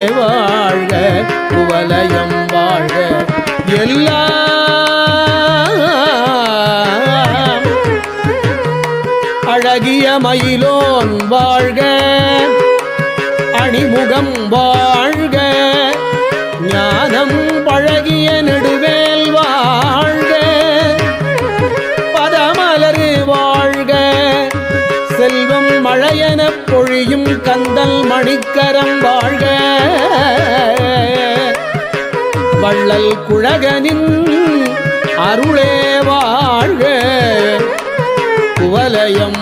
வாழ்க குவலயம் வாழ்க எல்லாம் அழகிய மயிலோன் வாழ்க அணிமுகம் வாழ்க ஞானம் பழகிய நெடுவேல் வாழ்க பதமலரு வாழ்க செல்வம் மழையெனப் பொழியும் கந்தல் மணிக்கரம் வாழ்க வள்ளல் குழகனின் அருளே வாழ்க குவலயம்